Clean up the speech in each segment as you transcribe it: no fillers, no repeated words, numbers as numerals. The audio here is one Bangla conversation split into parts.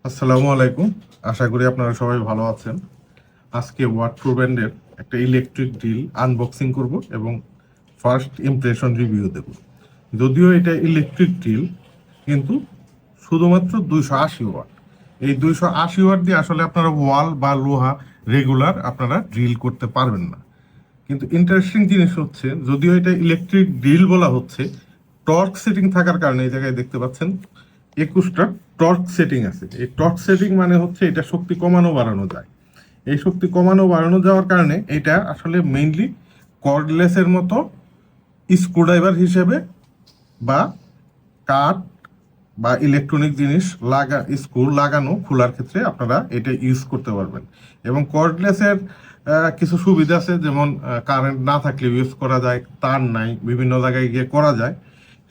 আসসালামু আলাইকুম। আশা করি আপনারা সবাই ভালো আছেন। আজকে ওয়াট প্রো ব্র্যান্ডের একটা ইলেকট্রিক ড্রিল আনবক্সিং করব এবং ফার্স্ট ইমপ্রেশন রিভিউ দেব। যদিও এটা ইলেকট্রিক ড্রিল, কিন্তু শুধুমাত্র 280 ওয়াট। এই 280 ওয়াট দিয়ে আসলে আপনারা ওয়াল বা লোহা রেগুলার আপনারা ড্রিল করতে পারবেন না। কিন্তু ইন্টারেস্টিং জিনিস হচ্ছে, যদিও এটা ইলেকট্রিক ড্রিল বলা হচ্ছে, টর্ক সেটিং থাকার কারণে এই জায়গায় দেখতে পাচ্ছেন 21টা টর্ক সেটিং আছে। এই টর্ক সেটিং মানে হচ্ছে এটা শক্তি কমানো বাড়ানো যায়। এই শক্তি কমানো বাড়ানো যাওয়ার কারণে এটা আসলে মেইনলি কর্ডলেসের মতো স্ক্রুড্রাইভার হিসেবে বা কাঠ বা ইলেকট্রনিক জিনিস স্ক্রু লাগানো খোলার ক্ষেত্রে আপনারা এটা ইউজ করতে পারবেন। এবং কর্ডলেসের কিছু সুবিধা আছে, যেমন কারেন্ট না থাকলে ইউজ করা যায়, তার নাই, বিভিন্ন জায়গায় গিয়ে করা যায়।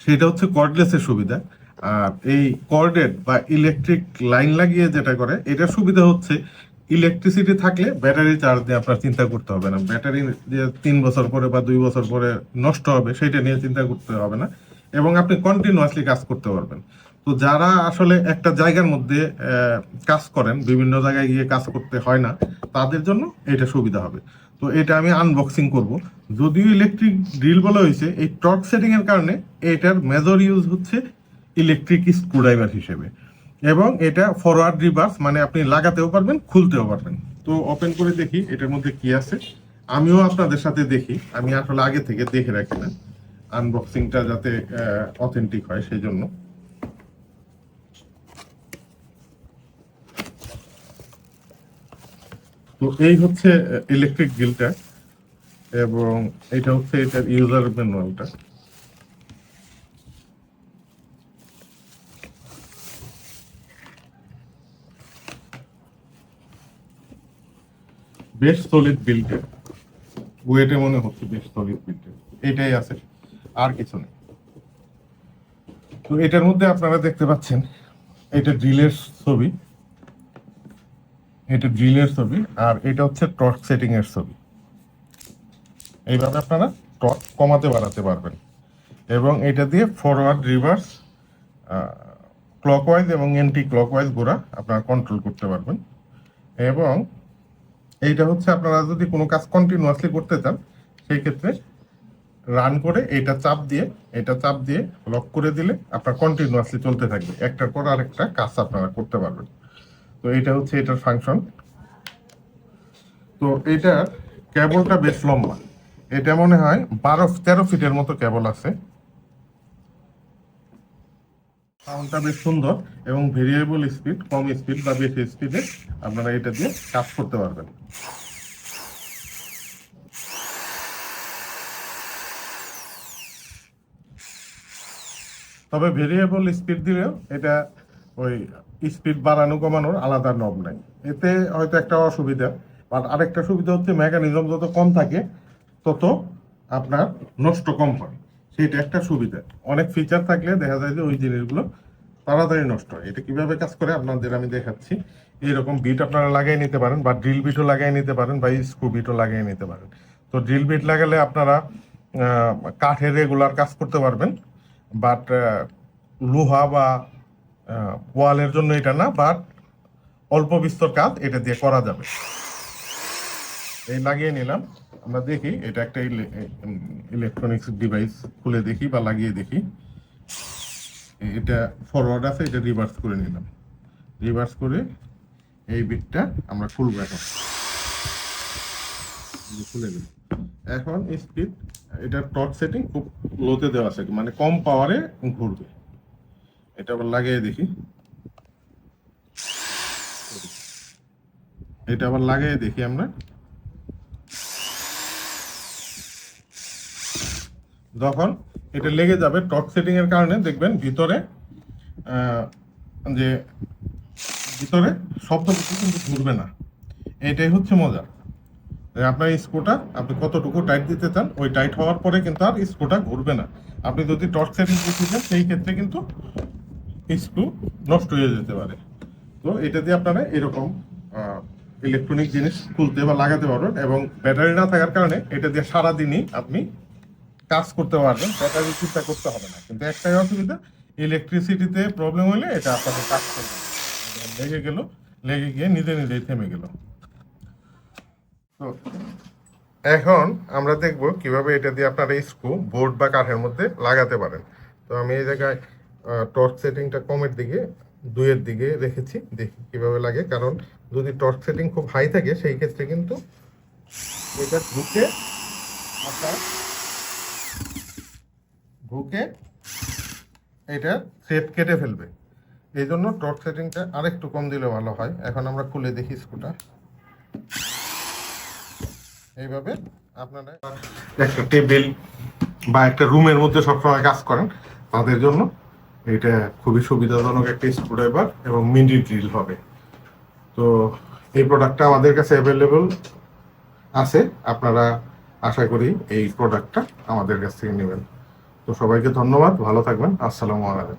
সেটা হচ্ছে কর্ডলেসের সুবিধা। আর এই কর্ডেড বা ইলেকট্রিক লাইন লাগিয়ে যেটা করে, এটার সুবিধা হচ্ছে ইলেকট্রিসিটি থাকলে ব্যাটারি চার্জ নিয়ে আপনার চিন্তা করতে হবে না। ব্যাটারি যে 3 বছর পরে বা 2 বছর পরে নষ্ট হবে সেটা নিয়ে চিন্তা করতে হবে না, এবং আপনি কন্টিনিউয়াসলি কাজ করতে পারবেন। তো যারা আসলে একটা জায়গার মধ্যে কাজ করেন, বিভিন্ন জায়গায় গিয়ে কাজ করতে হয় না, তাদের জন্য এটা সুবিধা হবে। তো এটা আমি আনবক্সিং করব। যদিও ইলেকট্রিক ড্রিল বলা হয়েছে, এই টর্ক সেটিং এর কারণে এটার মেজর ইউজ হচ্ছে ইলেকট্রিক স্ক্রুড্রাইভার হিসেবে। এবং এটা ফরওয়ার্ড রিভার্স, মানে আপনি লাগাতেও পারবেন, খুলতেও পারবেন। তো ওপেন করে দেখি এটার মধ্যে কি আছে। আমিও আপনাদের সাথে দেখি, আমি আসলে আগে থেকে দেখে রাখি না, আনবক্সিংটা যাতে অথেন্টিক হয় সেই জন্য। তো এই হচ্ছে ইলেকট্রিক গ্রিলটা, এবং এটা হচ্ছে এটার ইউজার ম্যানুয়ালটা। বেশ সলিড বিল্ডের, ওয়েটে মনে হচ্ছে বেশ সলিড বিল্ডের। এটাই আছে, আর কিছু নেই। তো এটার মধ্যে আপনারা দেখতে পাচ্ছেন এটা ড্রিলের ছবি, এটা ড্রিলের ছবি, আর এটা হচ্ছে টর্ক সেটিং এর ছবি। এইভাবে আপনারা টর্ক কমাতে বাড়াতে পারবেন, এবং এটা দিয়ে ফরওয়ার্ড রিভার্স ক্লকওয়াইজ এবং এন্টি ক্লকওয়াইজ ঘোরা আপনারা কন্ট্রোল করতে পারবেন। এবং এইটা হচ্ছে আপনারা যদি কোনো কাজ কন্টিনিউয়াসলি করতে চান, সেই ক্ষেত্রে রান করে এটা চাপ দিয়ে লক করে দিলে আপনার কন্টিনিউয়াসলি চলতে থাকবে, একটার পর আরেকটা কাজ আপনারা করতে পারবেন। তো এটা হচ্ছে এটার ফাংশন। তো এটার কেবলটা বেশ লম্বা, এটা মনে হয় 12-13 ফিটের মতো কেবল আছে। সাউন্ডটা বেশ সুন্দর, এবং ভেরিয়েবল স্পিড, কম স্পিড বা বেশি স্পিডে আপনারা এটা দিয়ে কাজ করতে পারবেন। তবে ভেরিয়েবল স্পিড দিলেও এটা ওই স্পিড বাড়ানো কমানোর আলাদা নব নাই। এতে হয়তো একটা অসুবিধা, বাট আরেকটা সুবিধা হচ্ছে মেকানিজম যত কম থাকে তত আপনার নষ্ট কম হয়, সেটা একটা সুবিধা। অনেক ফিচার থাকলে দেখা যায় যে ওই জিনিসগুলো তাড়াতাড়ি নষ্ট হয়। এটা কিভাবে কাজ করে আপনাদের আমি দেখাচ্ছি। এইরকম বিট আপনারা লাগিয়ে নিতে পারেন, বা ড্রিল বিটও লাগিয়ে নিতে পারেন, বা স্ক্রু বিটও লাগিয়ে নিতে পারেন। তো ড্রিল বিট লাগালে আপনারা কাঠের রেগুলার কাজ করতে পারবেন, বাট লোহা বা ওয়ালের জন্য এটা না, বাট অল্প বিস্তর কাজ এটা দিয়ে করা যাবে। এই লাগিয়ে নিলাম। আমরা দেখি এটা একটা ইলেকট্রনিক্স ডিভাইস, খুলে দেখি বা লাগিয়ে দেখি। এটা ফরওয়ার্ড আছে, এটা রিভার্স করে নিলাম। রিভার্স করে এই বিটটা আমরা খুলবো। এখন খুলে দিই। এখন স্পিড, এটা টর্ক সেটিং খুব লোতে দেওয়া আছে, মানে কম পাওয়ারে ঘুরবে। এটা আবার লাগিয়ে দেখি। এটা আবার লাগিয়ে দেখি আমরা। যখন এটা লেগে যাবে, টর্ক সেটিং এর কারণে দেখবেন ভিতরে যে ভিতরে শব্দ কিছু কিন্তু ঘুরবে না। এটাই হচ্ছে মজা। আপনার স্ক্রুটা আপনি কতটুকু টাইট দিতে চান, ওই টাইট হওয়ার পরে কিন্তু আর স্ক্রুটা ঘুরবে না। আপনি যদি টর্ক সেটিং দিতে চান, সেই ক্ষেত্রে কিন্তু স্ক্রু নষ্ট হয়ে যেতে পারে। তো এটা দিয়ে আপনারা এরকম ইলেকট্রনিক জিনিস খুলতে বা লাগাতে পারবেন, এবং ব্যাটারি না থাকার কারণে এটা দিয়ে সারাদিনই আপনি কাজ করতে পারবেন, ব্যাটারি চিন্তা করতে হবে না। কিন্তু একটাই অসুবিধা, ইলেকট্রিসিটিতে প্রবলেম হলে এটা আপনাকে কাজ করবে না। লেগে গেল, লেগে গিয়ে নিজে নিজেই থেমে গেল। তো এখন আমরা দেখব কিভাবে এটা দিয়ে আপনারা স্ক্রু বোর্ড বা কাঠের মধ্যে লাগাতে পারেন। তো আমি এই জায়গায় টর্চ সেটিংটা কমের দিকে 2-এর দিকে রেখেছি, দেখি কিভাবে লাগে। কারণ যদি টর্চ সেটিং খুব হাই থাকে সেই ক্ষেত্রে কিন্তু এটা ঢুকে আপনার এটা থ্রেড কেটে ফেলবে। এই জন্য টর্চ সেটিংটা আরেকটু কম দিলে ভালো হয়। এখন আমরা খুলে দেখি স্ক্রুটা। এইভাবে আপনারা একটা টেবিল বা একটা রুমের মধ্যে সবসময় কাজ করেন, তাদের জন্য এটা খুবই সুবিধাজনক একটা স্ক্রুড্রাইভার এবং মিনি ড্রিল হবে। তো এই প্রোডাক্টটা আমাদের কাছে অ্যাভেলেবল আছে, আপনারা আশা করি এই প্রোডাক্টটা আমাদের কাছ থেকে নেবেন। তো সবাইকে ধন্যবাদ, ভালো থাকবেন, আসসালামু আলাইকুম।